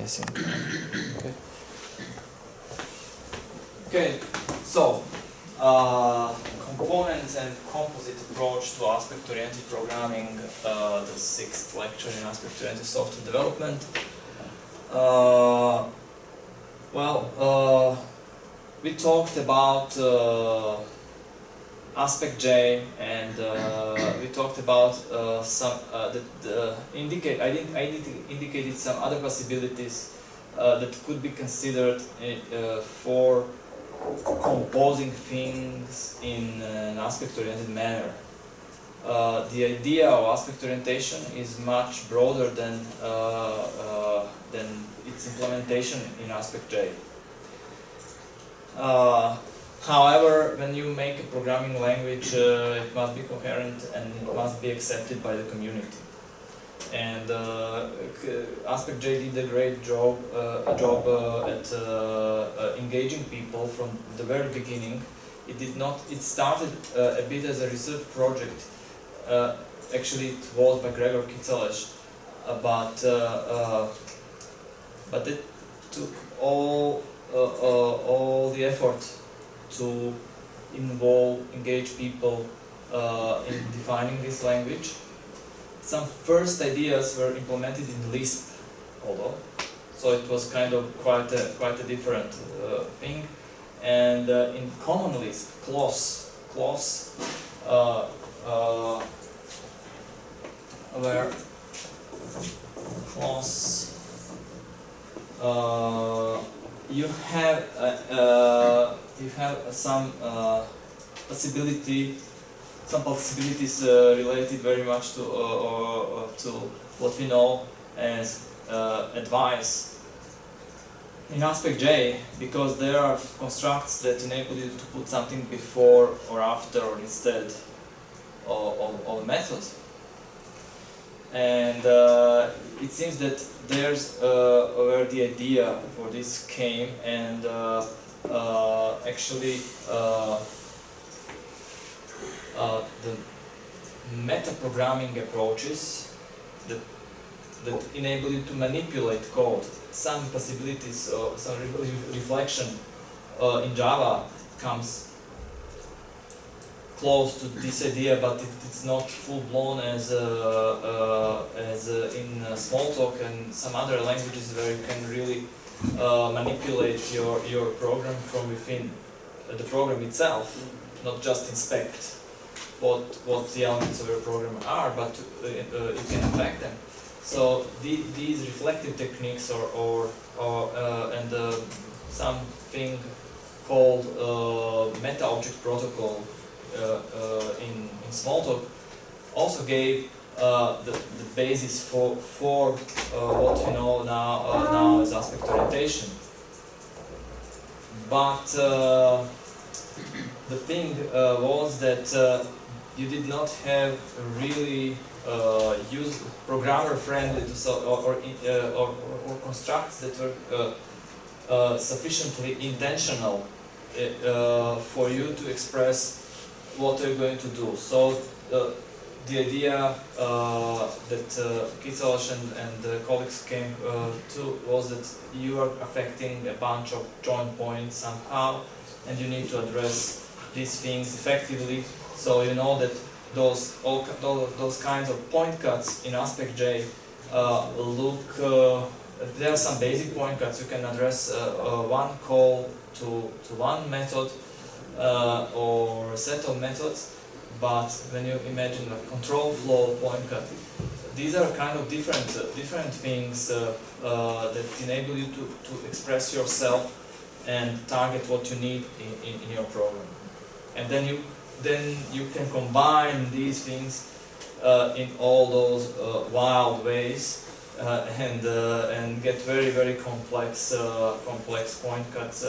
think. Okay. Okay. So, components and composite approach to aspect-oriented programming. The 6th lecture in aspect-oriented software development. We talked about aspect J, and we talked about some I indicated some other possibilities that could be considered for composing things in an aspect-oriented manner. The idea of aspect orientation is much broader than its implementation in aspect J. However, when you make a programming language, it must be coherent and it must be accepted by the community. And aspect J did a great job at engaging people from the very beginning. It started a bit as a research project. Actually, it was by Gregor Kiceles, but it took all the effort to engage people in defining this language. Some first ideas were implemented in Lisp, although, so it was kind of quite a different thing. And in Common Lisp, clause where clause you have some possibilities related very much to what we know as advice in aspect J, because there are constructs that enable you to put something before or after or instead of a method. And it seems that there's where the idea for this came, and actually the meta-programming approaches that enable you to manipulate code. Some possibilities, some reflection in Java comes close to this idea, but it's not full-blown as in Smalltalk and some other languages where you can really manipulate your program from within the program itself, not just inspect what the elements of your program are, but you can affect them. So these reflective techniques and something called meta-object protocol in Smalltalk also gave the basis for what we know now as aspect orientation. But the thing was that you did not have really programmer-friendly or constructs that were sufficiently intentional for you to express what you're going to do. So the idea that Kiceles and colleagues came to was that you are affecting a bunch of joint points somehow, and you need to address these things effectively. So you know that those kinds of point cuts in aspect J there are some basic point cuts. You can address one call to one method or a set of methods, but when you imagine a control flow point cut, these are kind of different things that enable you to express yourself and target what you need in your program. And then you can combine these things in all those wild ways and get very complex point cuts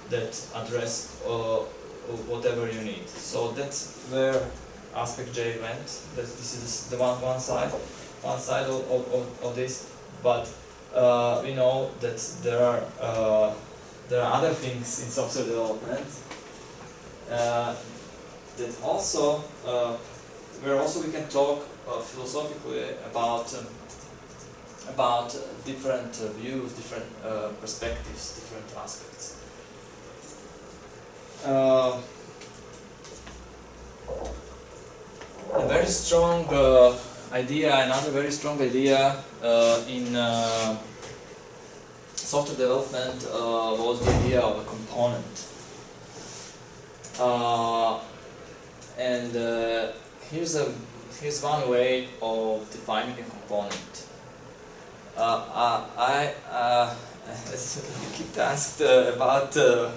that address whatever you need. So that's where aspect J went. This is the one side of this. But we know that there are other things in software development that also where also we can talk philosophically about about different views, different perspectives, different aspects. A very strong idea, another very strong idea in software development was the idea of a component. Here's one way of defining a component. I keep asked about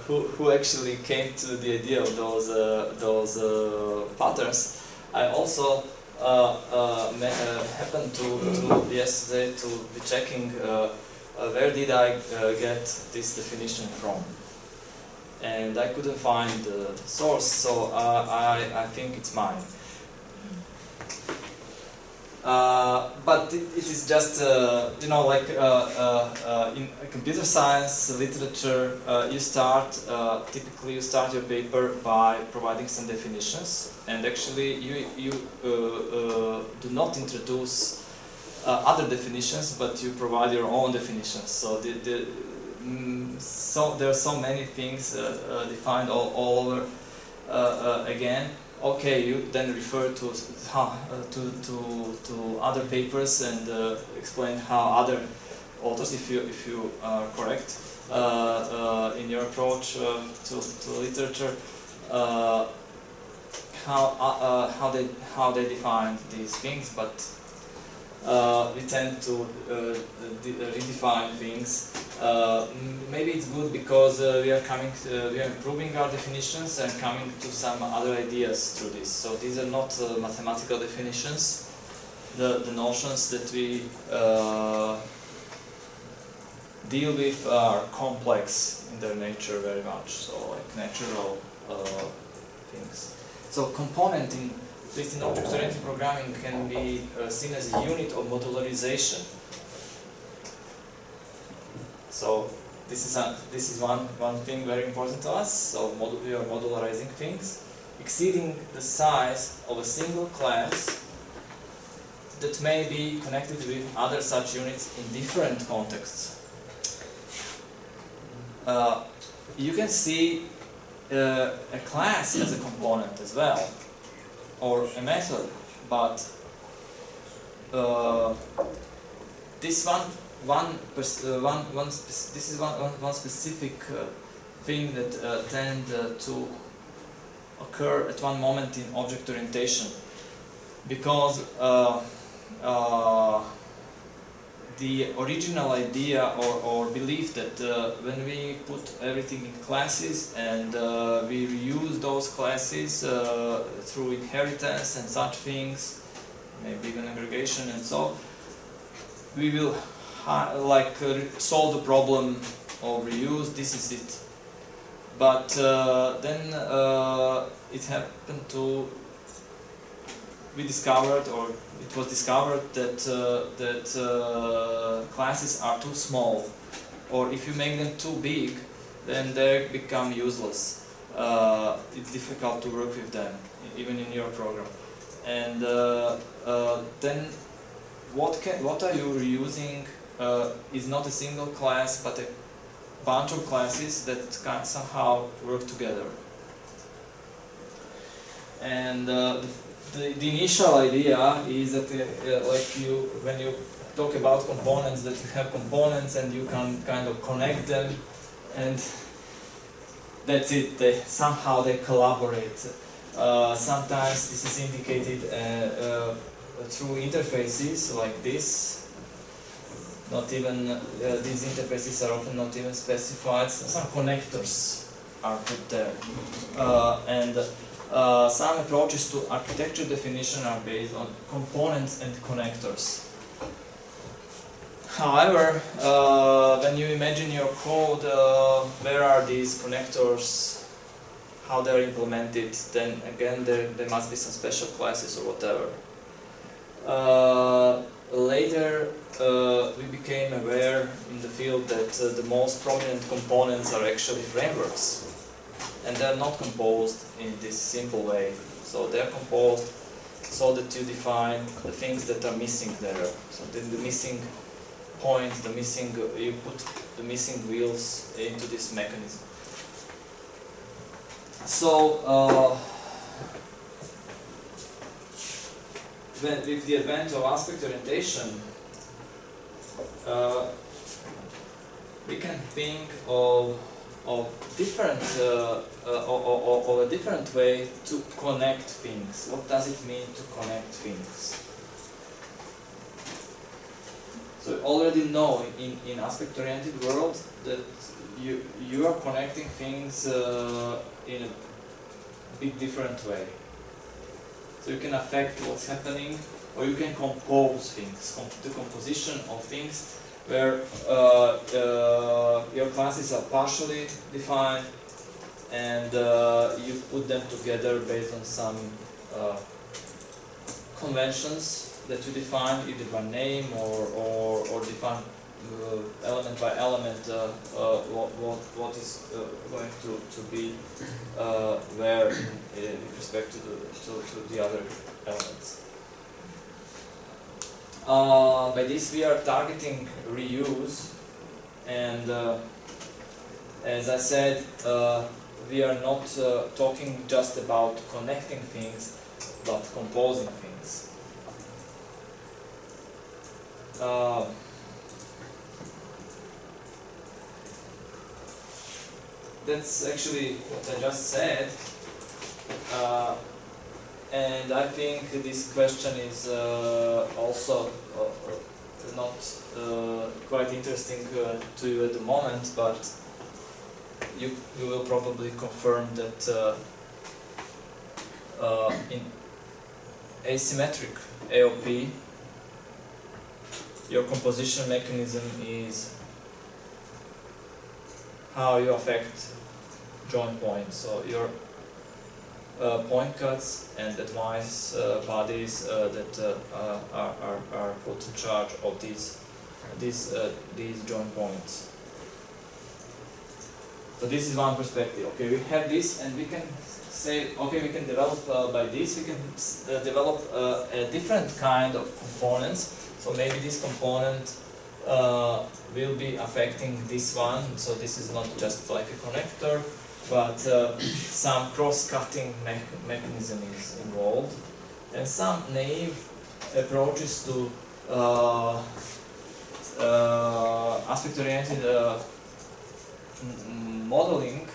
who actually came to the idea of those patterns. I also happened to yesterday to be checking where did I get this definition from, and I couldn't find the source, so I think it's mine. But it is just, you know, like in computer science literature, typically you start your paper by providing some definitions, and actually you do not introduce other definitions, but you provide your own definitions. So there are so many things defined all over again. Okay, you then refer to other papers and explain how other authors, if you are correct in your approach to literature, how they define these things. But we tend to redefine things. Maybe it's good because we are improving our definitions and coming to some other ideas through this. So these are not mathematical definitions. The notions that we deal with are complex in their nature very much. So like natural things. So component in at least in object-oriented programming can be seen as a unit of modularization. So this is one thing very important to us. So we are modularizing things, exceeding the size of a single class that may be connected with other such units in different contexts. You can see a class as a component as well, or a method, but this is one specific thing that tend to occur at one moment in object orientation, because the original idea or belief that when we put everything in classes and we reuse those classes through inheritance and such things, maybe even aggregation and so, we will solve the problem of reuse. This is it. But then it happened to be discovered, or it was discovered that classes are too small, or if you make them too big, then they become useless. It's difficult to work with them, even in your program. And then what are you reusing is not a single class, but a bunch of classes that can somehow work together. And the initial idea is that when you talk about components, that you have components and you can kind of connect them, and that's it. Somehow they collaborate. Sometimes this is indicated through interfaces like this. Not even these interfaces are often not even specified. Some connectors are put there, and some approaches to architecture definition are based on components and connectors. However, when you imagine your code, where are these connectors, how they are implemented, then again there must be some special classes or whatever. Later, we became aware in the field that the most prominent components are actually frameworks. And they are not composed in this simple way. So they are composed so that you define the things that are missing there. So the missing points, the missing, you put the missing wheels into this mechanism. So, with the advent of aspect orientation, we can think of different of a different way to connect things. What does it mean to connect things? So you already know in aspect-oriented world that you are connecting things in a big different way. So you can affect what's happening, or you can compose things, the composition of things, where your classes are partially defined, and you put them together based on some conventions that you define, either by name or define element by element what is going to be where with respect to the other elements. By this we are targeting reuse, and as I said, we are not talking just about connecting things, but composing things. That's actually what I just said, and I think this question is also not quite interesting to you at the moment, but you will probably confirm that in asymmetric AOP, your composition mechanism is how you affect joint points. So your point cuts and advice bodies that are put in charge of these joint points. So this is one perspective. Okay, we have this, and we can say, okay, we can develop by this. We can develop a different kind of components. So maybe this component will be affecting this one. So this is not just like a connector, but some cross-cutting mechanism is involved, and some naive approaches to aspect-oriented modeling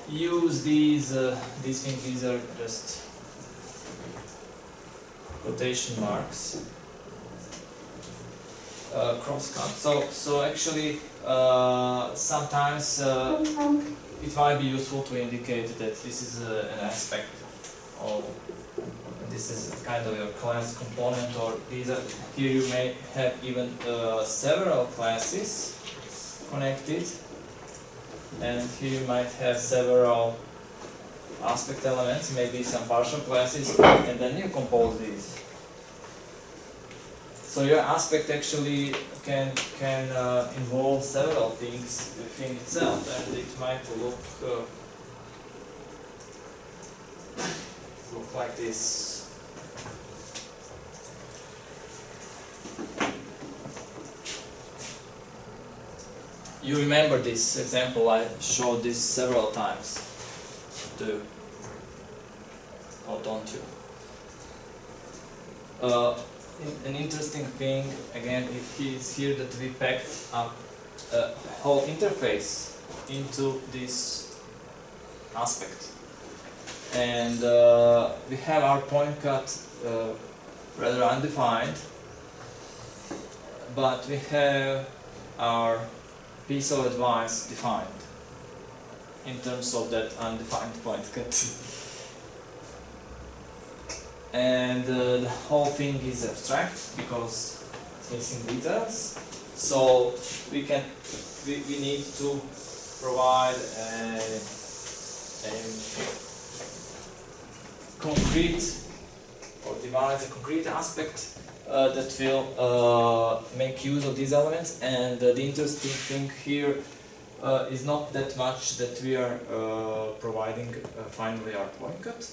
use these things. These are just quotation marks. Cross-cut. So actually, sometimes it might be useful to indicate that this is an aspect of, this is kind of your class component, or these are, here you may have even several classes connected, and here you might have several aspect elements, maybe some partial classes, and then you compose these. So your aspect actually can involve several things within itself, and it might look like this. You remember this example? I showed this several times, too. Or don't you? An interesting thing, again, is here that we packed up a whole interface into this aspect. And we have our point cut rather undefined, but we have our piece of advice defined in terms of that undefined point cut. And the whole thing is abstract because it's missing details. So we need to provide a concrete, or devise a concrete aspect that will make use of these elements. And the interesting thing here is not that much that we are providing finally our point cut,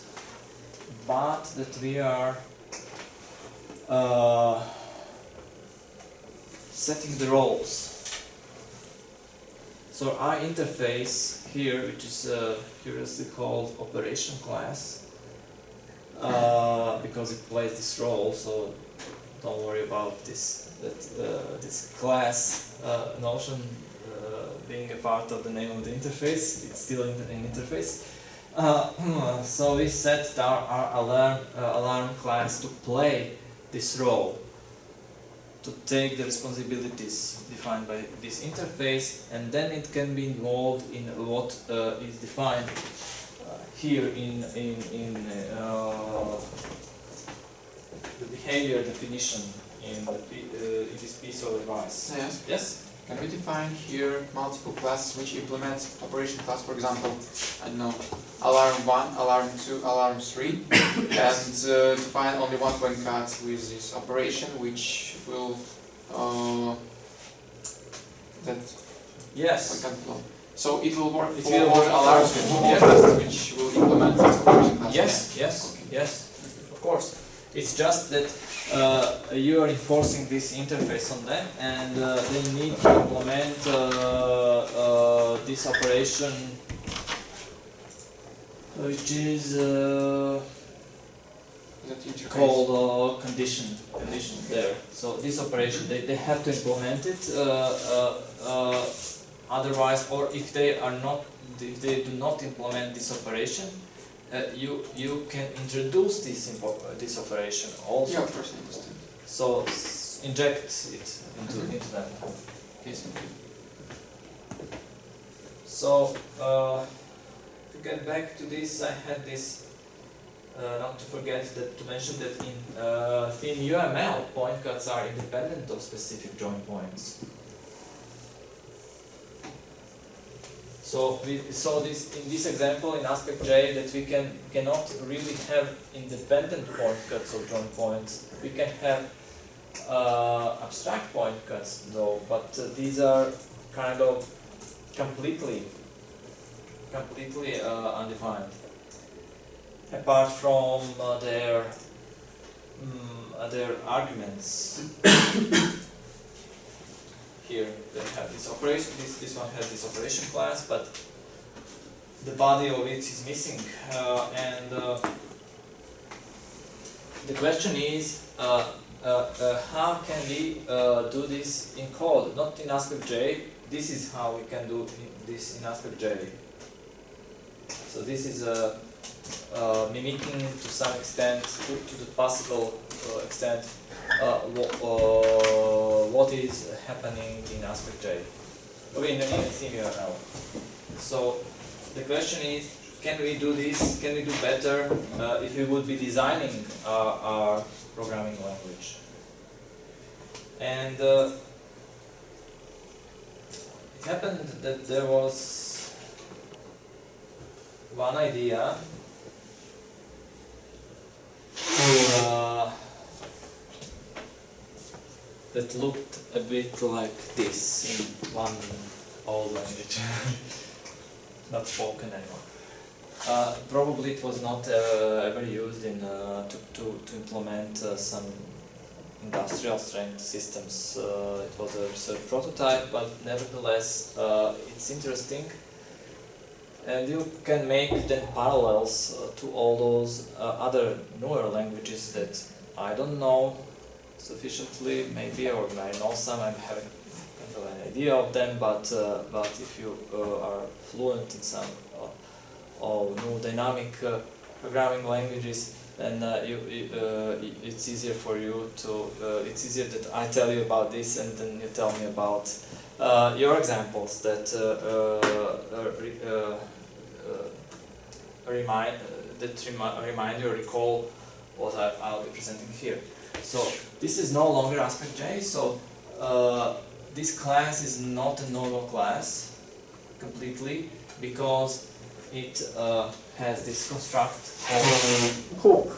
but that we are setting the roles. So our interface here, which is curiously called operation class, because it plays this role, so don't worry about this class notion being a part of the name of the interface. It's still an interface. So we set our alarm class to play this role, to take the responsibilities defined by this interface, and then it can be involved in what is defined here in the behavior definition in this piece of advice. Yes. Yes? Can we define here multiple classes which implement operation class, for example, I don't know, alarm 1, alarm 2, alarm 3, and define only one point cut with this operation which will Yes. So it will work It for will all work alarms which will implement this operation class. Yes, yes, yes, of course. It's just that you are enforcing this interface on them, and they need to implement this operation, which is called condition there. So this operation, they have to implement it. Otherwise, or if they do not implement this operation, you can introduce this operation also. Yeah, of course, I understand. So inject it into them. Yes. So to get back to this, I had this. Not to forget to mention that in UML, point cuts are independent of specific join points. So we saw this in this example in aspect J that we cannot really have independent point cuts or join points. We can have abstract point cuts though, but these are kind of completely undefined. Apart from their arguments. Here they have this operation. This one has this operation class, but the body of it is missing. And the question is, how can we do this in code? Not in aspect J. This is how we can do this in aspect J. So this is mimicking to some extent, to the possible extent, what is happening in aspect J, or in CMUML. So the question is, can we do this? Can we do better if we would be designing our programming language? And it happened that there was one idea that looked a bit like this in one old language, not spoken anymore. Probably it was not ever used in to implement some industrial strength systems. It was a research prototype, but nevertheless it's interesting. And you can make then parallels to all those other newer languages that I don't know sufficiently, maybe, or I know some. I haven't an idea of them, but if you are fluent in some new dynamic programming languages, then it's easier for you to. It's easier that I tell you about this, and then you tell me about your examples that remind you or recall what I'll be presenting here. So this is no longer aspect J. So this class is not a normal class completely, because it has this construct called hook.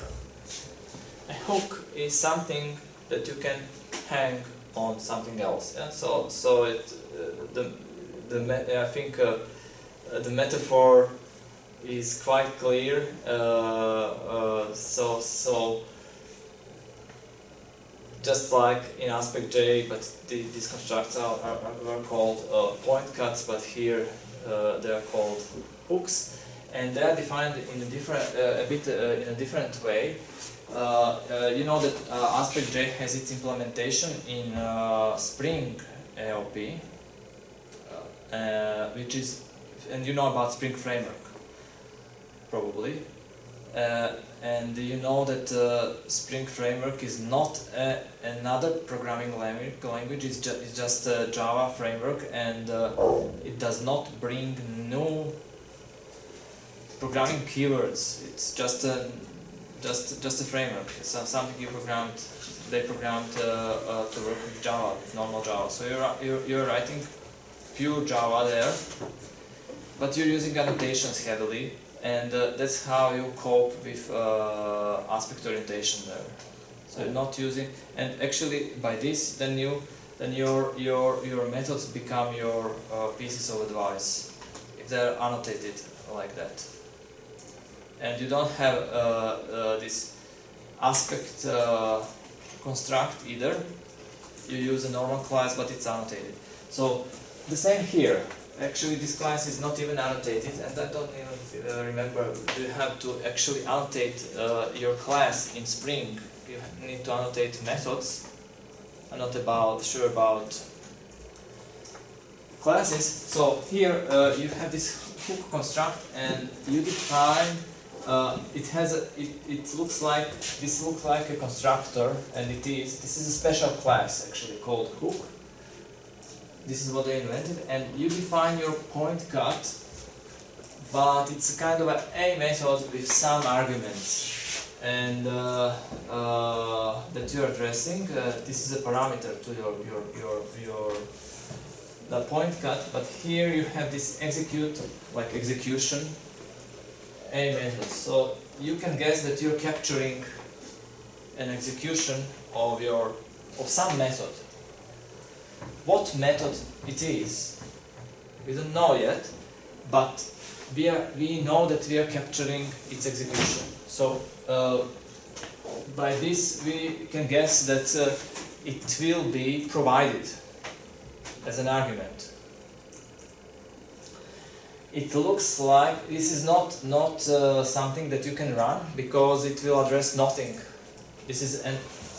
A hook is something that you can hang on something else. Yeah? So it I think the metaphor is quite clear. just like in Aspect.J, but these constructs are called point cuts, but here they are called hooks, and they are defined in a different, in a different way. You know that Aspect.J has its implementation in Spring AOP, which is, and you know about Spring Framework, probably. And you know that Spring Framework is not another programming language, it's just a Java framework, and it does not bring new programming keywords. It's just a framework. It's something they programmed to work with Java, with normal Java. So you're writing pure Java there, but you're using annotations heavily. And that's how you cope with aspect orientation there. So you're not using, and actually by this, then your methods become your pieces of advice if they're annotated like that. And you don't have this aspect construct either. You use a normal class, but it's annotated. So the same here. Actually, this class is not even annotated, and I don't even remember. You have to actually annotate your class in Spring. You need to annotate methods. I'm not sure about classes. So here you have this hook construct, and you define. It looks like a constructor, and it is. This is a special class actually called hook. This is what they invented, and you define your point cut, but it's a kind of a method with some arguments, and that you are addressing. This is a parameter to your point cut, but here you have this execution a method. So you can guess that you're capturing an execution of some method. What method it is, we don't know yet, but we know that we are capturing its execution. So by this we can guess that it will be provided as an argument. It looks like this is not something that you can run, because it will address nothing. This is an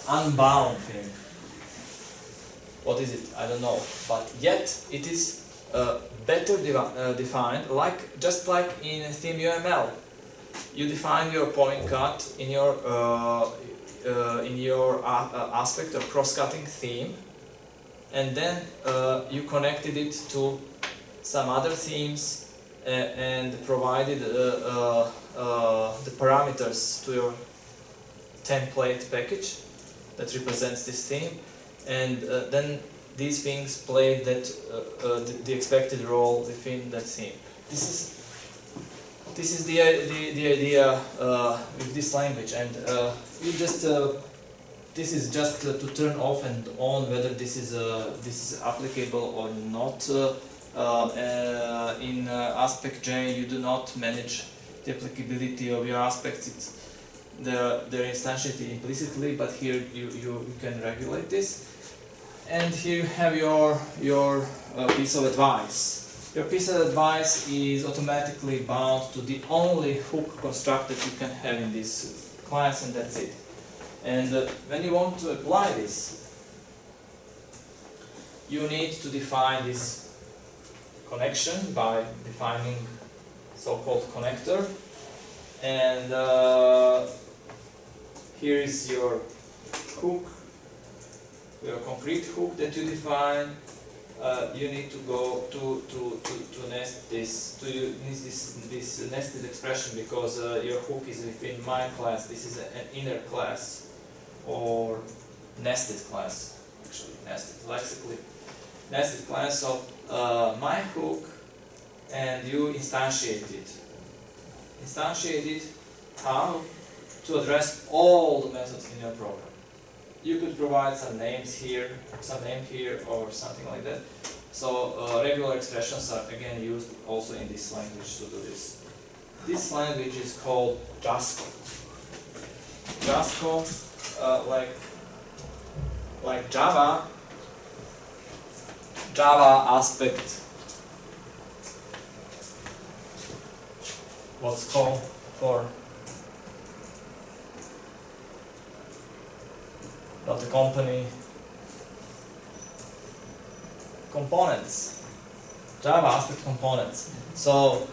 unbound thing. What is it? I don't know. But yet it is better defined, just like in ThemeUML. You define your point cut in your aspect or cross-cutting theme, and then you connected it to some other themes and provided the parameters to your template package that represents this theme. And then these things play the expected role within that theme. This is the idea with this language, and you just this is just to turn off and on whether this is applicable or not. In Aspect.J, you do not manage the applicability of your aspects. They're instantiated implicitly, but here you can regulate this. And here you have your piece of advice. Your piece of advice is automatically bound to the only hook construct that you can have in this class, and that's it. And when you want to apply this, you need to define this connection by defining so-called connector. And here is your hook, your concrete hook that you define. You need to go to nest this, to use this nested expression, because your hook is within my class. This is an inner class, or nested class, actually, nested, lexically. Nested class, so my hook, and you instantiate it. Instantiate it, how? To address all the methods in your program. You could provide some names here, some name here, or something like that. So regular expressions are again used also in this language to do this. This language is called Jasco. Jasco, like like Java aspect, what's called for of the company components, Java aspect components. So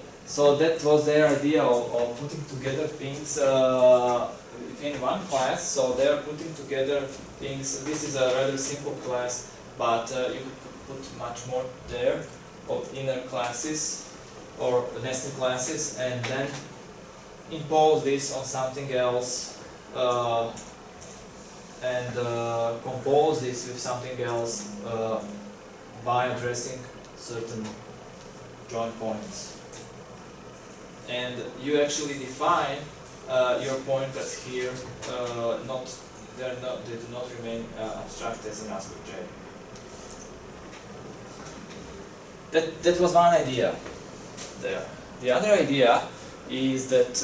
that was their idea of putting together things within one class. So they are putting together things. This is a rather simple class, but you could put much more there of inner classes or nested classes, and then impose this on something else and compose this with something else by addressing certain joint points. And you actually define your pointers here. They do not remain abstract as in aspect J. That was one idea there. The other idea is that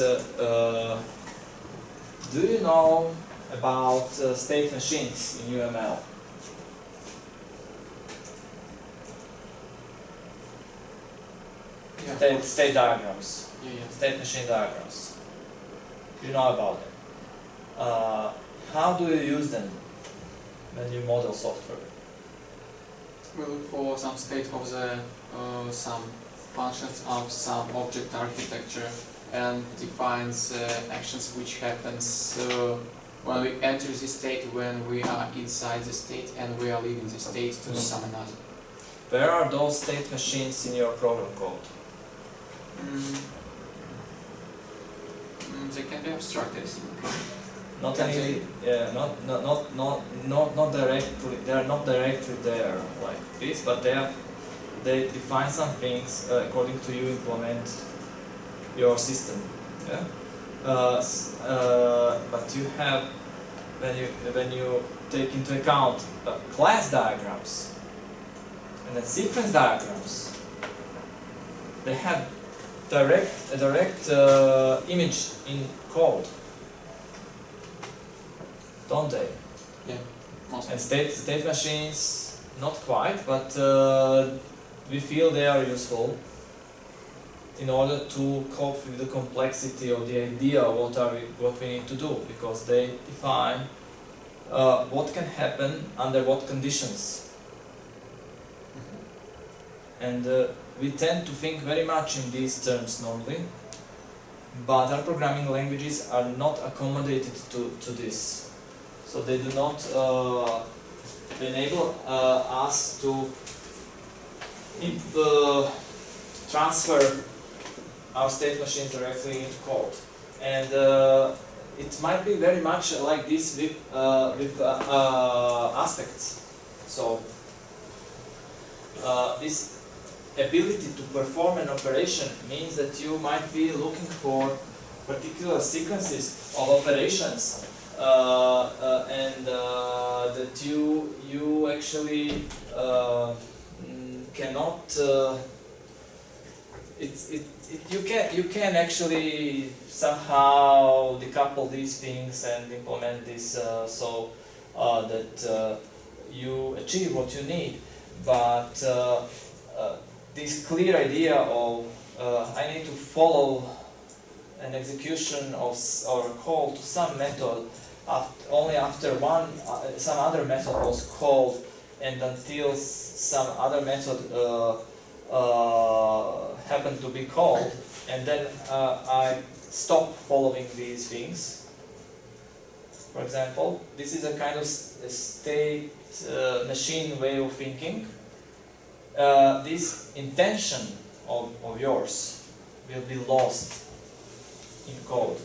do you know about state machines in UML? Yeah. State diagrams. Yeah. State machine diagrams. You know about them. How do you use them when you model software? We look for some state of the some functions of some object architecture and defines actions which happens when we enter the state, when we are inside the state, and we are leaving the state to some another. Where are those state machines in your program code? They can be abstracted. Not any, not directly. They are not directly there like this, but they define some things according to you implement your system. Yeah. But you have when you take into account class diagrams and then sequence diagrams, they have a direct image in code, don't they? Yeah, mostly. And state machines, not quite, but we feel they are useful in order to cope with the complexity of the idea of what we need to do, because they define what can happen under what conditions. And we tend to think very much in these terms normally, but our programming languages are not accommodated to this. So they do not enable us to transfer our state machines directly into code. And it might be very much like this with aspects. So this ability to perform an operation means that you might be looking for particular sequences of operations and that you actually cannot you can actually somehow decouple these things and implement this so that you achieve what you need, but this clear idea of I need to follow an execution of or call to some method only after some other method was called, and until some other method happened to be called, and then I stop following these things. For example, this is a kind of state machine way of thinking. This intention of yours will be lost in code.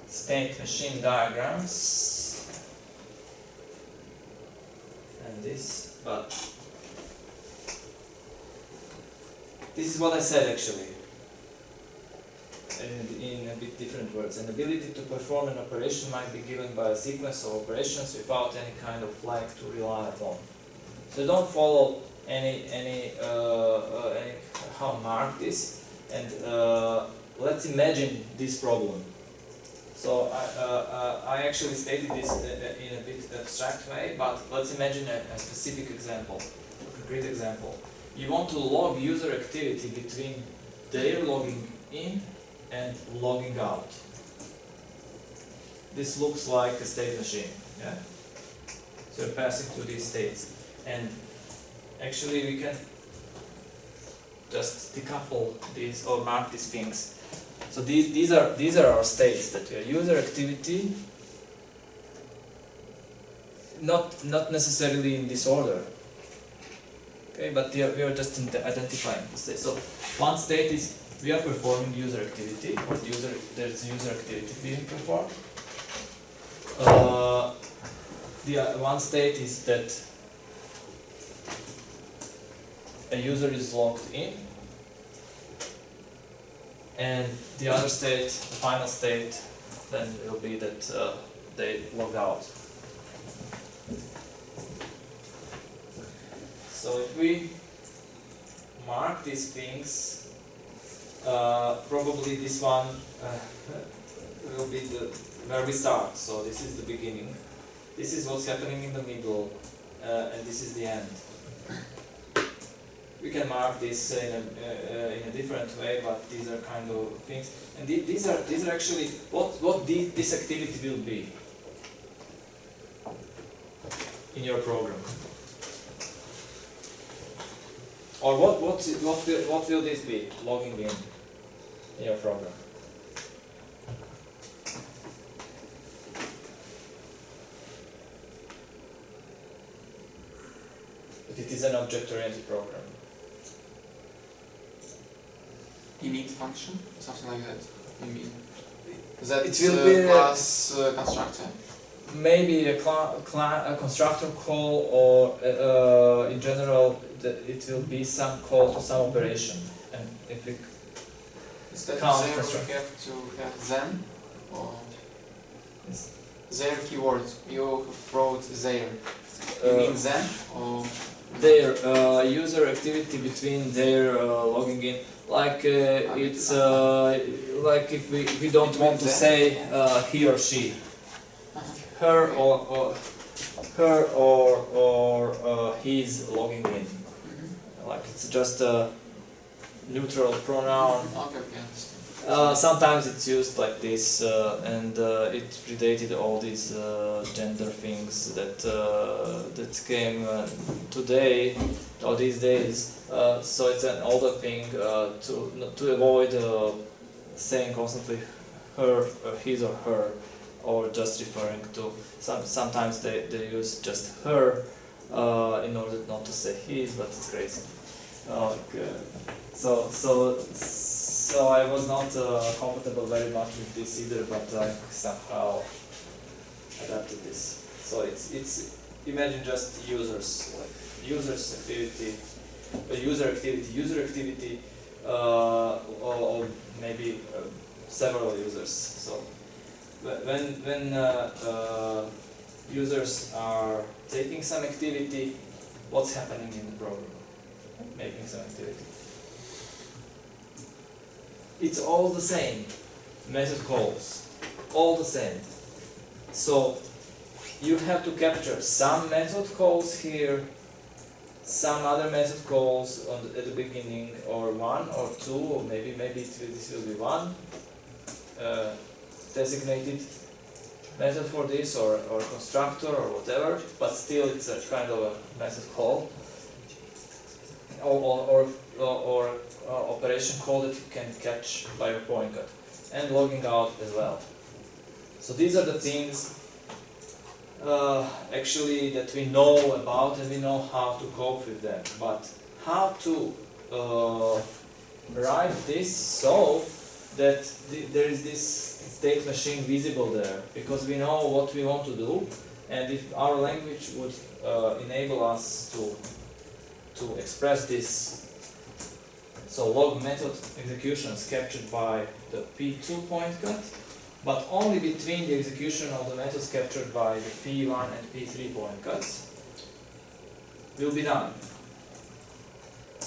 State machine diagrams and this, but this is what I said actually, and in a bit different words. An ability to perform an operation might be given by a sequence of operations without any kind of flag to rely upon. So don't follow how mark this, and let's imagine this problem. So I actually stated this in a bit abstract way, but let's imagine a specific example, a concrete example. You want to log user activity between their logging in and logging out. This looks like a state machine, yeah? So you're passing through these states, and actually we can just decouple these or mark these things. So these are our states that we are user activity, not necessarily in this order. Okay, but we are just identifying the state. So one state is we are performing user activity, or there's user activity being performed. One state is that a user is logged in, and the other state, the final state, then will be that they log out. So if we mark these things, probably this one will be where we start. So this is the beginning. This is what's happening in the middle, and this is the end. We can mark this in a different way, but these are kind of things. And these are actually what this activity will be in your program. Or what will this be, logging in your program? If it is an object-oriented program. Init function, something like that. You mean that it will be class constructor? Maybe a constructor call, or in general, it will be some call to some operation. And if we instead count of there, constructor, we have to have then, or yes. there keyword. You wrote there. You mean then, or their user activity between their logging in, like it's like if we don't want to say he or she, her or he's logging in, like it's just a neutral pronoun. okay, okay. Sometimes it's used like this, and it predated all these gender things that came today or these days. So it's an older thing to avoid saying constantly her, his or her, or just referring to. Sometimes they use just her in order not to say his, but it's crazy. So I was not comfortable very much with this either, but I somehow adapted this. So it's imagine just users, like users activity, user activity, or maybe several users. So when users are taking some activity, what's happening in the program? Making some activity. It's all the same method calls, all the same. So you have to capture some method calls here, some other method calls at the beginning, or one or two, or maybe this will be one designated method for this, or constructor or whatever, but still it's a kind of a method call, or operation call that you can catch by your point cut, and logging out as well. So these are the things actually that we know about, and we know how to cope with them. But how to write this so that there is this state machine visible there, because we know what we want to do, and if our language would enable us to express this. So log method executions captured by the P2 point cut, but only between the execution of the methods captured by the P1 and P3 point cuts will be done.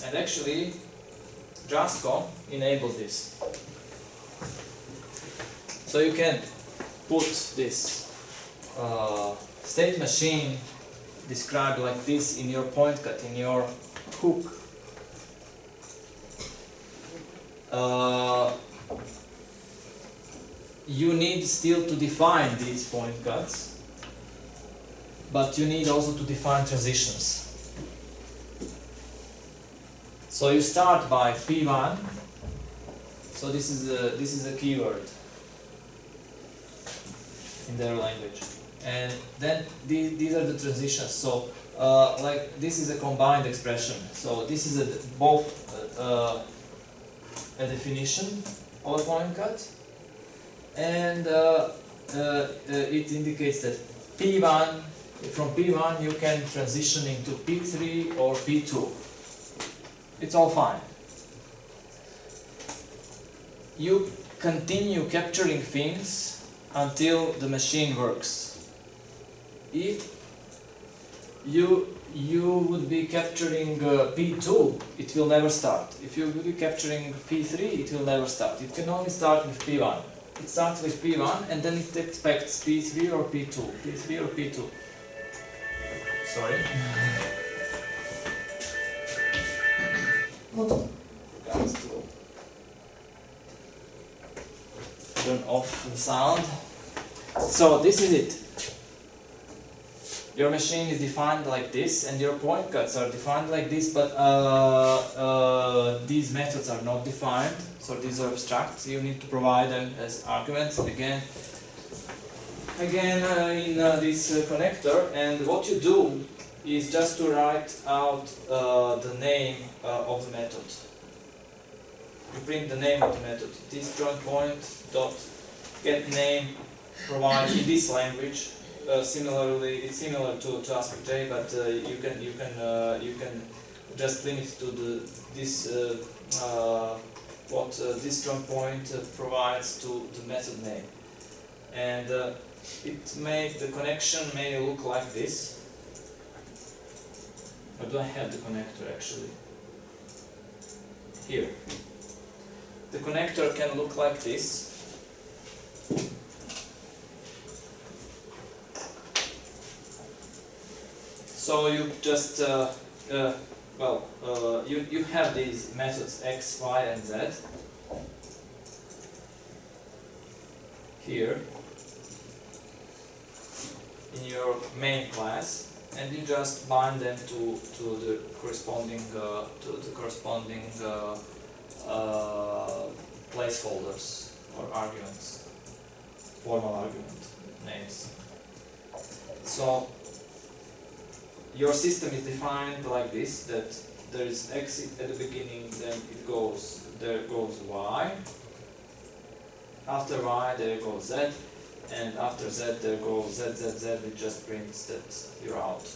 And actually, Jasco enables this. So you can put this state machine described like this in your point cut, in your hook. You need still to define these point cuts, but you need also to define transitions. So you start by P1. So this is a keyword in their language, and then these are the transitions. So like this is a combined expression. So this is both a definition of a point cut, and it indicates that P1, from P1 you can transition into P3 or P2. It's all fine. You continue capturing things until the machine works. If you would be capturing P2, it will never start. If you will be capturing P3, it will never start. It can only start with P1. It starts with P1 and then it expects P3 or P2. P3 or P2. Sorry. Guys, to turn off the sound. So this is it. Your machine is defined like this, and your point cuts are defined like this, but these methods are not defined, so these are abstract. You need to provide them as arguments again in this connector, and what you do is just to write out the name of the method. You print the name of the method. This joint point dot get name provides in this language. Similarly, it's similar to AspectJ, but you can just limit to this this joint point provides to the method name, and it made the connection may look like this. Or do I have the connector actually? Here. The connector can look like this. So you just, you have these methods x, y, and z here in your main class, and you just bind them to the corresponding placeholders or arguments, formal argument names. So your system is defined like this, that there is x at the beginning, then there goes y, after y there goes z, and after z there goes z, it just prints that you're out.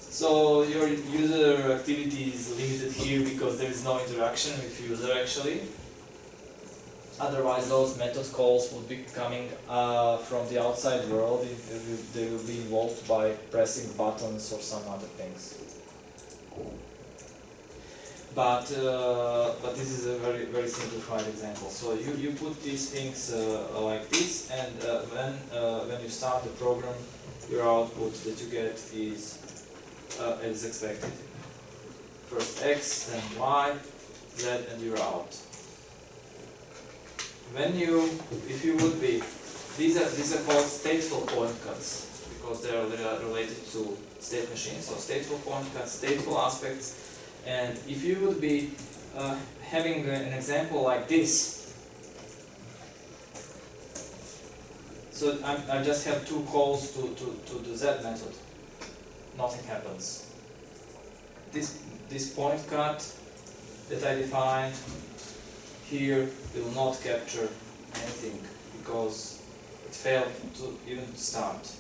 So your user activity is limited here because there is no interaction with user actually. Otherwise, those method calls would be coming from the outside world. They will be involved by pressing buttons or some other things. But this is a very simplified example. So you put these things like this, and when you start the program, your output that you get is as expected. First x, then y, z, and you're out. If you would be, these are called stateful point cuts because they are related to state machines. So stateful point cuts, stateful aspects, and if you would be having an example like this, so I just have two calls to the z method. Nothing happens. This point cut that I defined here will not capture anything because it failed to even start.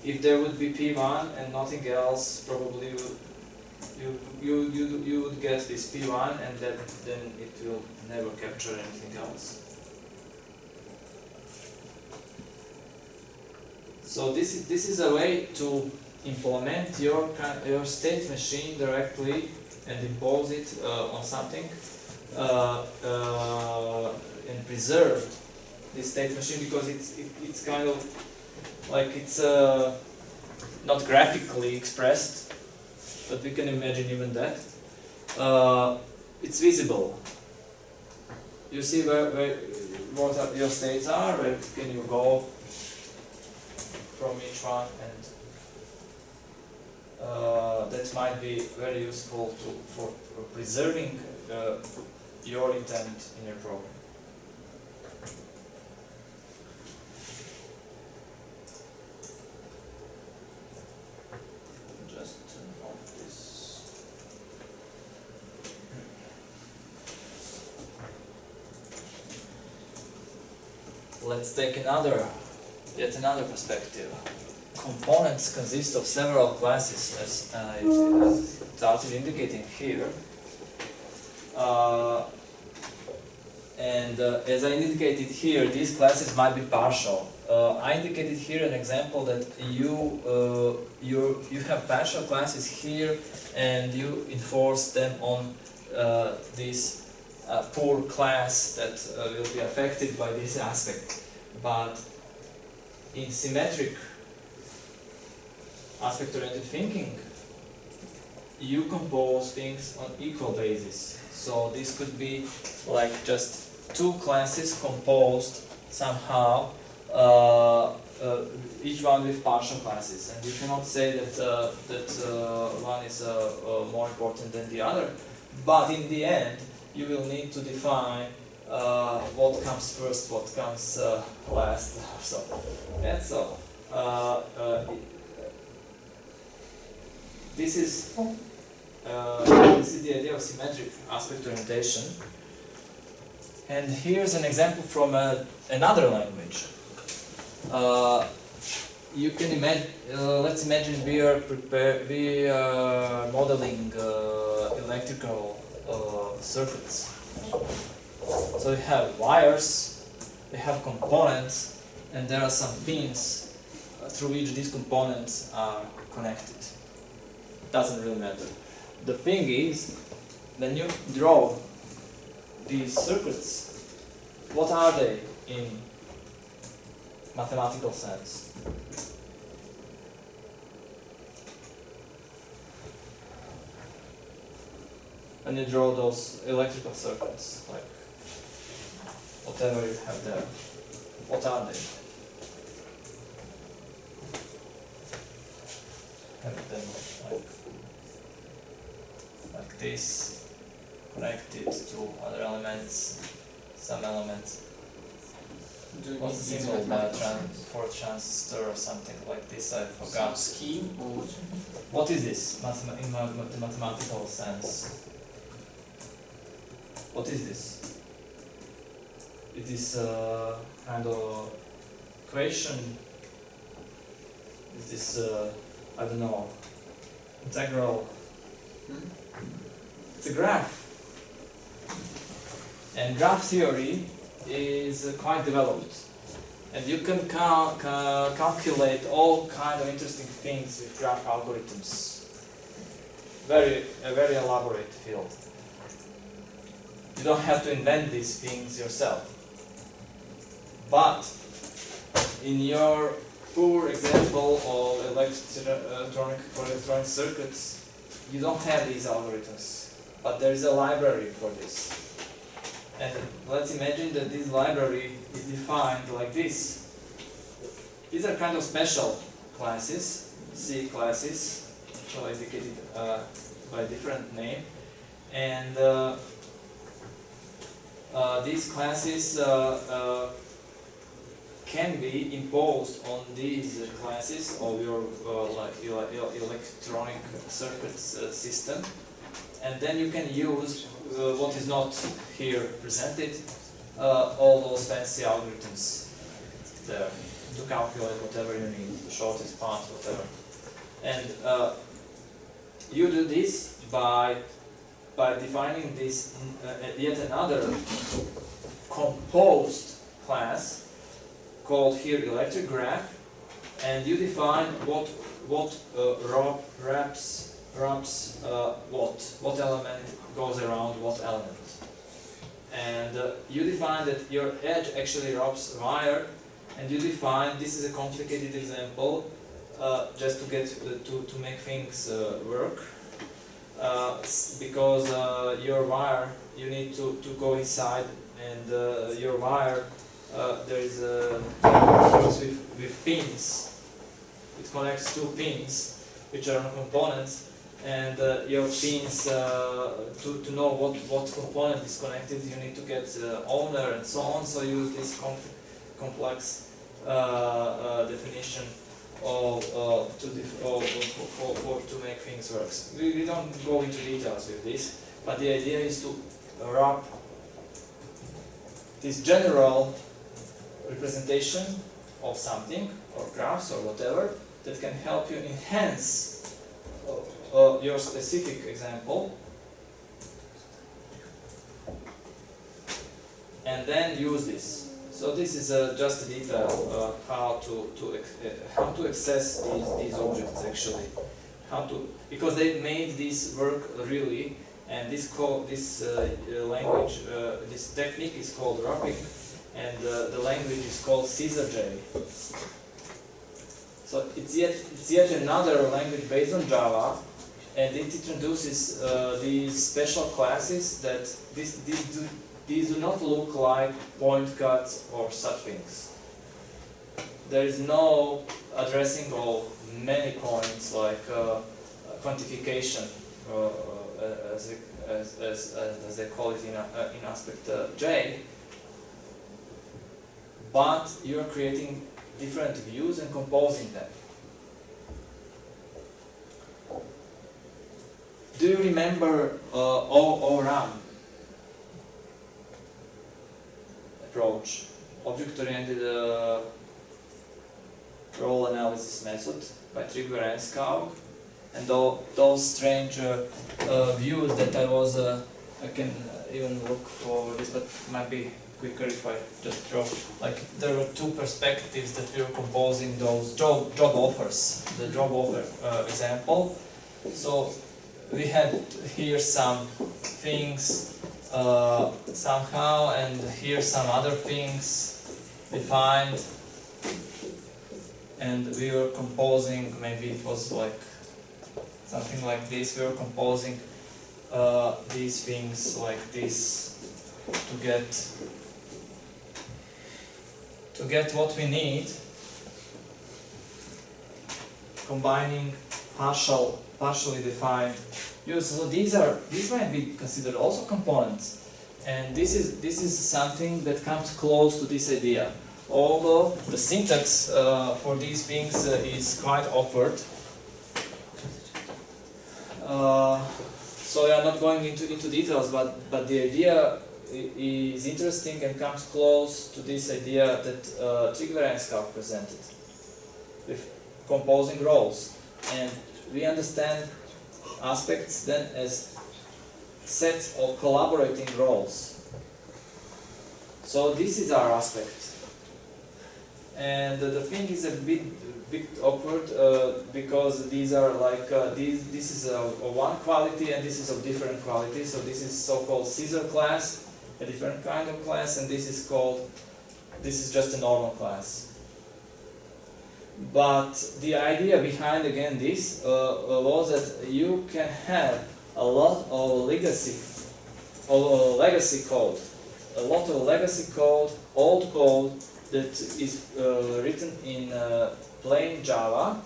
If there would be P1 and nothing else, probably you would get this P1, and then it will never capture anything else. So this is a way to implement your state machine directly and impose it on something and preserve this state machine, because it's kind of like it's not graphically expressed, but we can imagine even that. It's visible. You see what your states are, where can you go from each one, and that might be very useful for preserving your intent in your program. Just turn off this. Let's take yet another perspective. Components consist of several classes, as I started indicating here. As I indicated here, these classes might be partial. I indicated here an example that you have partial classes here, and you enforce them on this poor class that will be affected by this aspect. But in symmetric aspect-oriented thinking, you compose things on equal basis. So this could be like just two classes composed somehow, each one with partial classes, and you cannot say that one is more important than the other. But in the end, you will need to define what comes first, what comes last. So that's all. This is the idea of symmetric aspect orientation. And here's an example from another language. You can imagine. Let's imagine we are modeling electrical circuits. So we have wires, we have components, and there are some pins through which these components are connected. Doesn't really matter. The thing is, when you draw these circuits, what are they in mathematical sense? When you draw those electrical circuits, like whatever you have there, what are they? Have them like this, connected to other elements, some elements. What's the symbol for a transistor or something like this? I forgot. Some scheme or what is this in the mathematical sense? What is this? It is a kind of equation. Is this I don't know, integral? It's a graph. And graph theory is quite developed, and you can calculate all kind of interesting things with graph algorithms. A very elaborate field. You don't have to invent these things yourself. But in your poor example of electronic circuits, you don't have these algorithms, but there is a library for this. And let's imagine that this library is defined like this. These are kind of special classes, C classes, so indicated by a different name. And these classes can be imposed on these classes of your electronic circuits system, and then you can use what is not here presented, all those fancy algorithms there to calculate whatever you need, the shortest path, whatever. And you do this by defining this yet another composed class called here electric graph, and you define what wraps what element goes around what element. And you define that your edge actually wraps wire, and you define, this is a complicated example, just to get to make things work, because your wire, you need to go inside, and your wire, there is with pins. It connects two pins, which are components, and your pins, to know what component is connected, you need to get owner and so on. So you use this complex definition of to make things work. We don't go into details with this, but the idea is to wrap this general representation of something, or graphs or whatever, that can help you enhance your specific example, and then use this. So this is just a detail how to access these objects actually, because they made this work really, and this language, this technique is called wrapping, and the language is called CaesarJ. So it's yet another language based on Java, and it introduces these special classes that these do not look like point cuts or such things. There is no addressing of many points like quantification, as they call it in aspect J, but you are creating different views and composing them. Do you remember ORAM approach, object-oriented role analysis method by Vranić, and those strange views that I can even look for this, but it might be quicker if I just draw. Like, there were two perspectives that we were composing those job offers, the job offer example. So we had here some things somehow, and here some other things defined, and we were composing, maybe it was like something like this, we were composing these things like this to get what we need, combining partially defined views. So these might be considered also components, and this is something that comes close to this idea. Although the syntax for these things is quite awkward, so we are not going into details, but the idea is interesting and comes close to this idea that Vranić presented with composing roles, and we understand aspects then as sets of collaborating roles. So this is our aspect, and the thing is a bit awkward because these are like this is of one quality and this is of different quality. So this is so-called Caesar class, a different kind of class, and this is just a normal class. But the idea behind again this was that you can have a lot of legacy code, old code that is written in plain Java,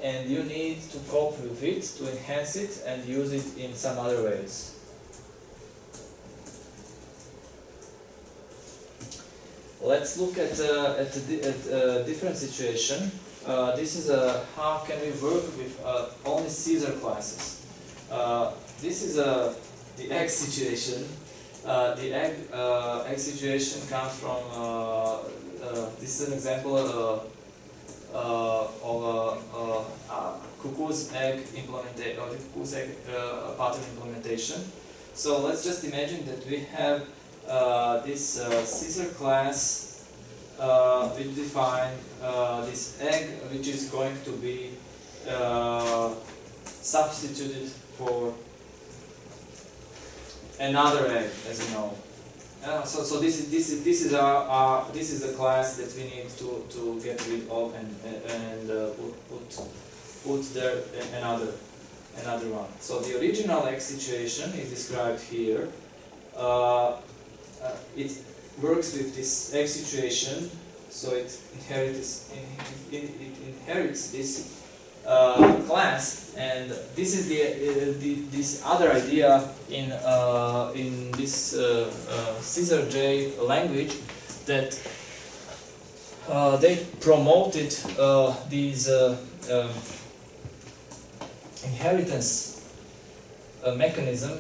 and you need to cope with it, to enhance it and use it in some other ways. Let's look at a different situation. This is how can we work with only Caesar classes. This is the egg situation. The egg situation comes from, this is an example of a cuckoo's egg implementation, or the cuckoo's egg pattern implementation. So let's just imagine that we have this Caesar class which define this egg, which is going to be substituted for another egg, as you know. So this is a class that we need to get rid of and put there another one. So the original egg situation is described here. It works with this egg situation, so it inherits this class, and this is this other idea in this Caesar J language, that they promoted these inheritance mechanism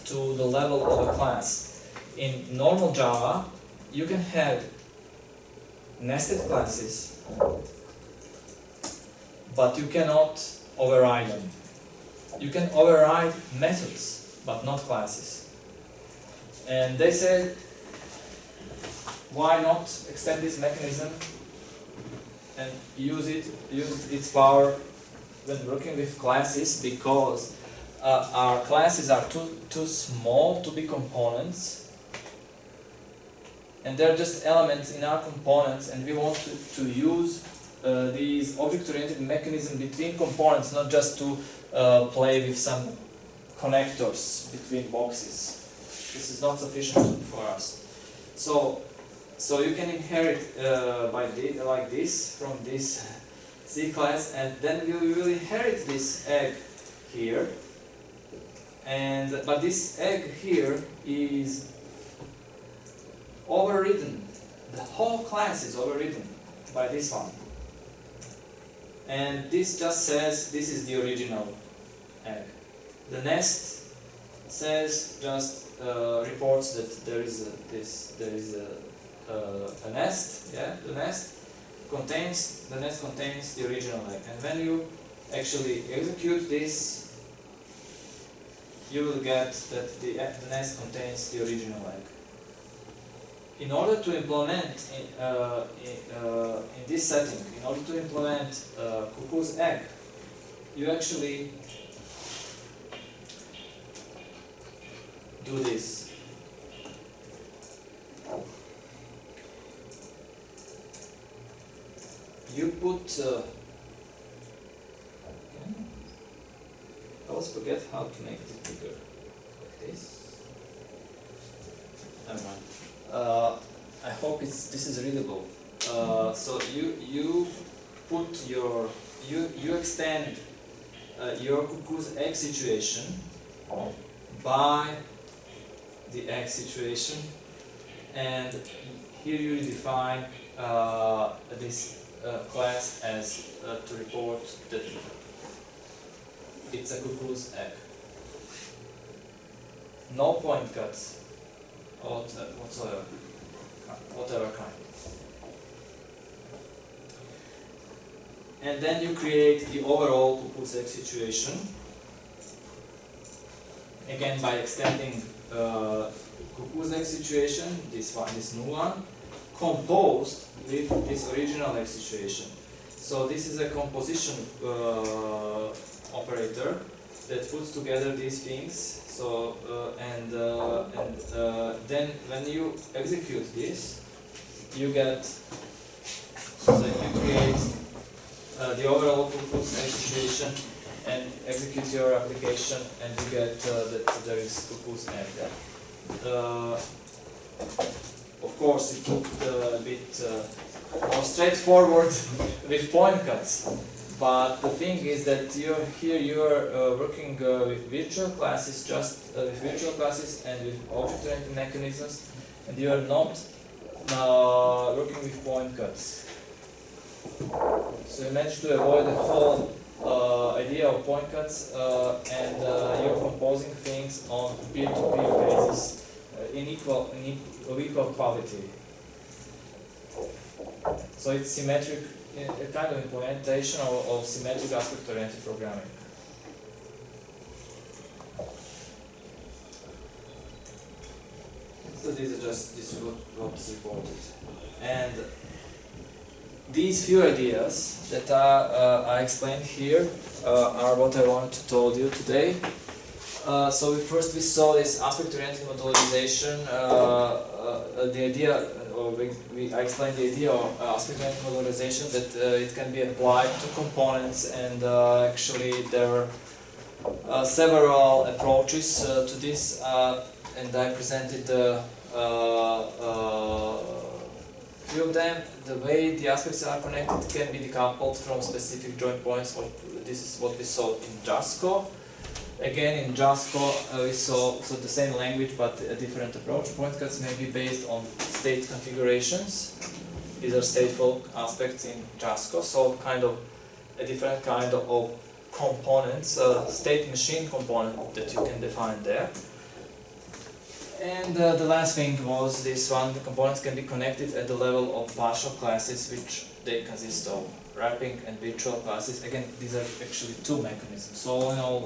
to the level of a class. In normal Java, you can have nested classes, but you cannot override them. You can override methods, but not classes. And they said, why not extend this mechanism and use its power when working with classes, because our classes are too small to be components, and they're just elements in our components, and we want to use these object-oriented mechanism between components, not just to play with some connectors between boxes. This is not sufficient for us. So you can inherit like this from this C class, and then you will inherit this egg here. But this egg here is overridden. The whole class is overridden by this one. And this just says this is the original egg. The nest says reports that there is a nest. Yeah, the nest contains the original egg. And when you actually execute this, you will get that the nest contains the original egg. In order to implement in this setting, in order to implement cuckoo's egg, you actually do this. You put. I always forget how to make it bigger. Like this. Never mind. I hope this is readable. So you put you extend your cuckoo's egg situation by the egg situation, and here you define this class as to report that it's a cuckoo's egg. No point cuts whatever kind. And then you create the overall cuckoo's egg situation, again by extending cuckoo's egg situation, this new one, composed with this original egg situation. So this is a composition operator that puts together these things. So then when you execute this, you get, so you create the overall cuckoo's egg situation and execute your application, and you get that there is cuckoo's egg there. Of course, it looked a bit more straightforward with point cuts, but the thing is that you are working with virtual classes, just with virtual classes and with object-oriented mechanisms, and you are not working with point cuts. So you manage to avoid the whole idea of point cuts, and you're composing things on peer-to-peer basis of equal quality. So it's symmetric, a kind of implementation of symmetric aspect-oriented programming. So this is what's reported. And these few ideas that I explained here are what I wanted to tell you today. So first we saw this aspect-oriented modelization, the idea, or I explained the idea of aspect-oriented modelization, that it can be applied to components, and actually there are several approaches to this, and I presented few of them. The way the aspects are connected can be decoupled from specific joint points. This is what we saw in JASCO. Again, in JASCO we saw the same language but a different approach. Point cuts may be based on state configurations. These are stateful aspects in JASCO, so kind of a different kind of components, state machine component that you can define there. And the last thing was this one: the components can be connected at the level of partial classes, which they consist of wrapping and virtual classes. Again, these are actually two mechanisms. So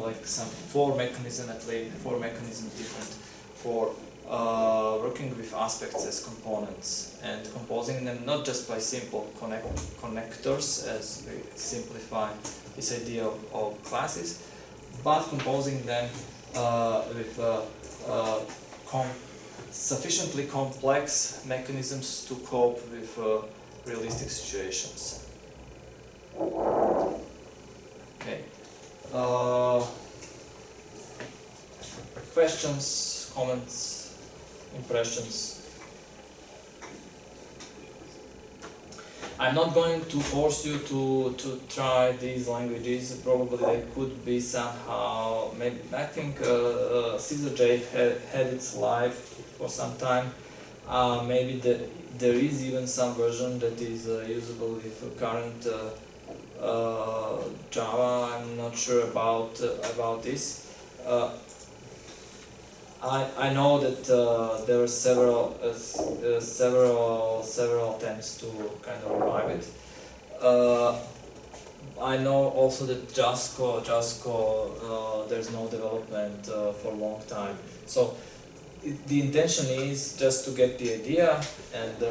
like some four mechanisms at least, four mechanisms different for working with aspects as components and composing them not just by simple connectors, as we simplify this idea of classes, but composing them with sufficiently complex mechanisms to cope with realistic situations. Okay. Questions, comments, impressions? I'm not going to force you to try these languages. Probably they could be somehow. Maybe I think Caesar had its life for some time. Maybe there is even some version that is usable with current Java. I'm not sure about this. I know that there are several attempts to kind of revive it. I know also that JASCO there's no development for a long time. So the intention is just to get the idea, and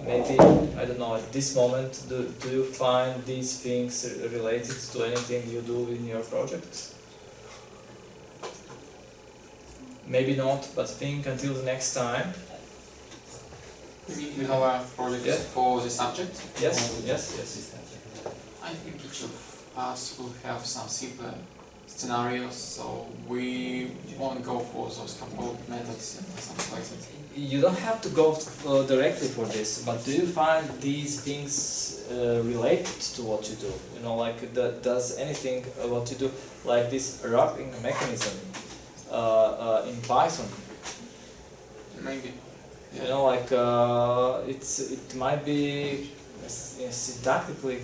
maybe, I don't know, at this moment, do you find these things related to anything you do in your projects? Maybe not, but think until the next time. You mean with our project for the subject? Yes, yes. I think each of us will have some simpler scenarios, so we won't go for those composite methods and something like that. You don't have to go directly for this, but do you find these things related to what you do? Like does anything what you do, like this wrapping mechanism in Python? Maybe. Yeah. Like it might be syntactically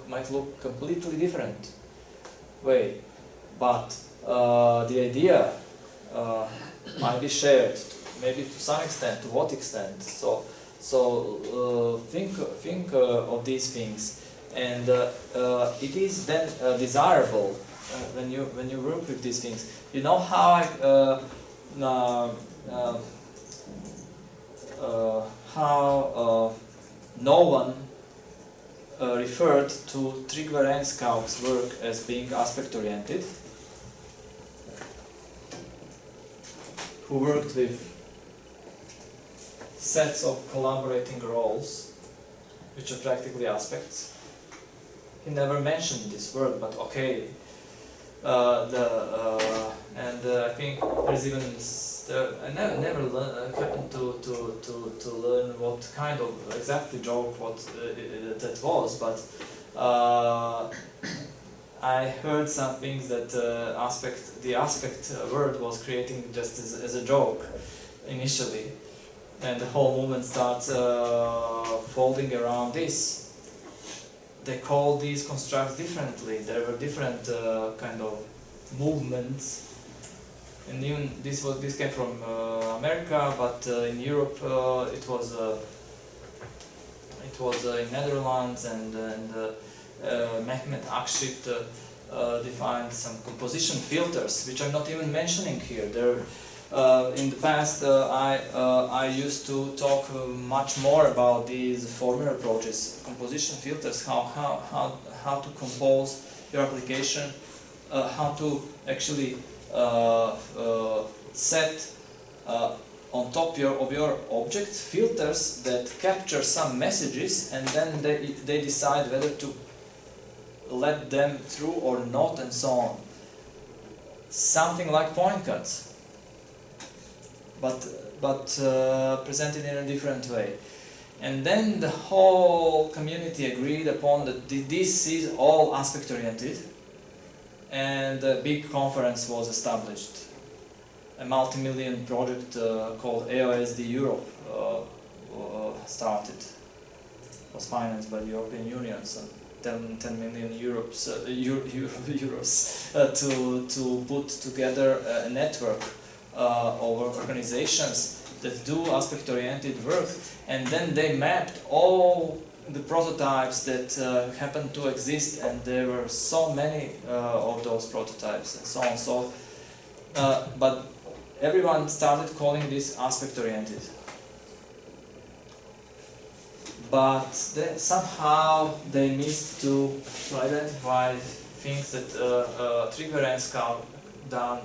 might look completely different way, but the idea might be shared, maybe to some extent. To what extent? So think of these things, and it is then desirable when you work with these things. You know how no one referred to Trygve Renskauk's work as being aspect-oriented, who worked with sets of collaborating roles, which are practically aspects. He never mentioned this word, but okay. And I think there's even I never happened to learn what kind of exactly joke that was, but I heard some things that the aspect word was creating just as a joke initially, and the whole movement starts folding around this. They call these constructs differently. There were different kind of movements. And even this came from America, but in Europe it was in Netherlands, and Mehmet Akşit defined some composition filters, which I'm not even mentioning here. In the past, I used to talk much more about these former approaches, composition filters, how to compose your application, how to actually set on top of your object filters that capture some messages, and then they decide whether to let them through or not, and so on. Something like point cuts, but presented in a different way. And then the whole community agreed upon that this is all aspect oriented, and a big conference was established. A multi-million project called AOSD Europe started. It was financed by the European Union, so 10 million euros to put together a network of organizations that do aspect-oriented work, and then they mapped all the prototypes that happened to exist, and there were so many of those prototypes and so on. So, but everyone started calling this aspect-oriented. But somehow they missed to identify things that Trygve Renskau done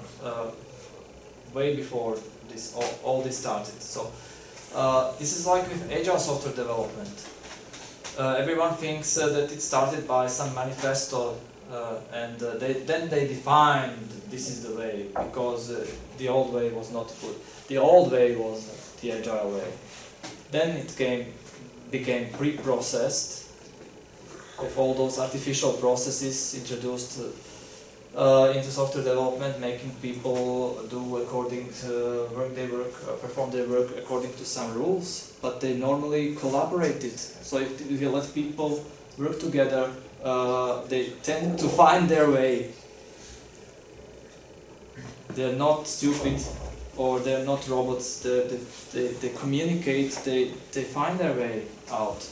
way before this all this started. So this is like with agile software development. Everyone thinks that it started by some manifesto, and then they defined this is the way, because the old way was not good. The old way was the agile way. Then it became pre-processed with all those artificial processes introduced into software development, making people do according to perform their work according to some rules, but they normally collaborated. So if you let people work together, they tend to find their way. They're not stupid, or they're not robots. They communicate, they find their way out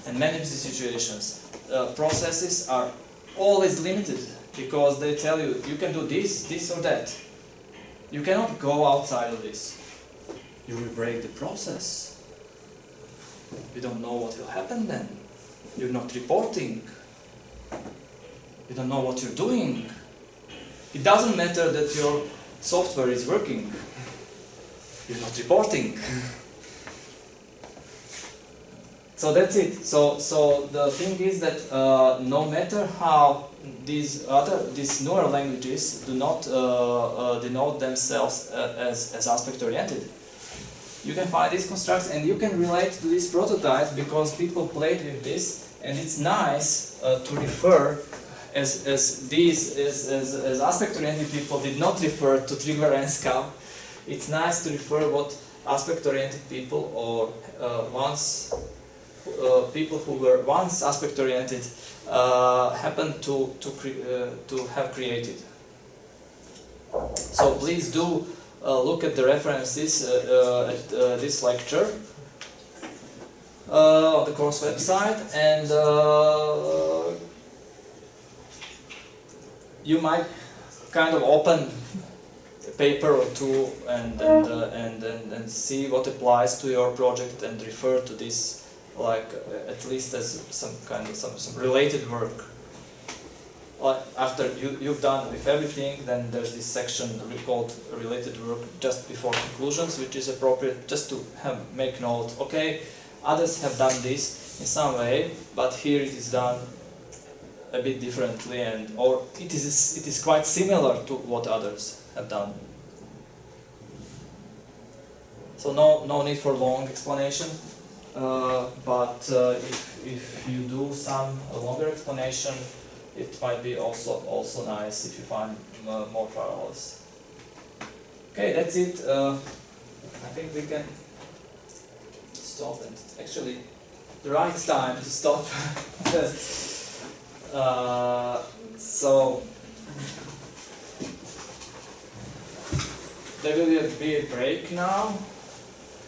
and manage the situations. Processes are always limited, because they tell you, you can do this, this or that. You cannot go outside of this. You will break the process. You don't know what will happen then. You're not reporting. You don't know what you're doing. It doesn't matter that your software is working. You're not reporting. So that's it. So the thing is that no matter how these newer languages do not denote themselves as aspect-oriented, you can find these constructs and you can relate to these prototypes, because people played with this, and it's nice to refer as aspect-oriented people did not refer to Trygve Renskau. It's nice to refer what aspect-oriented people, or people who were once aspect-oriented happen to have created. So please do look at the references at this lecture on the course website, and you might kind of open a paper or two and see what applies to your project, and refer to this, like at least as some related work. After you've done with everything, then there's this section called related work just before conclusions, which is appropriate just to make note. Okay, others have done this in some way, but here it is done a bit differently, or it is quite similar to what others have done. So no need for long explanation. But if you do some longer explanation, it might be also nice if you find more parallels. Okay, that's it. I think we can stop, and actually the right time to stop. So there will be a break now.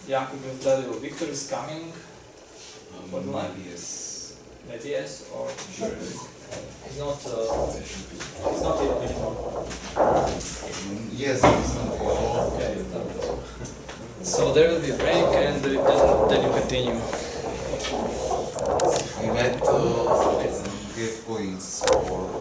Jakub will tell you Victor is coming. Maybe yes. Maybe yes, or Sure. he's not here anymore. Yes, it's not. So there will be a break and then you continue. We went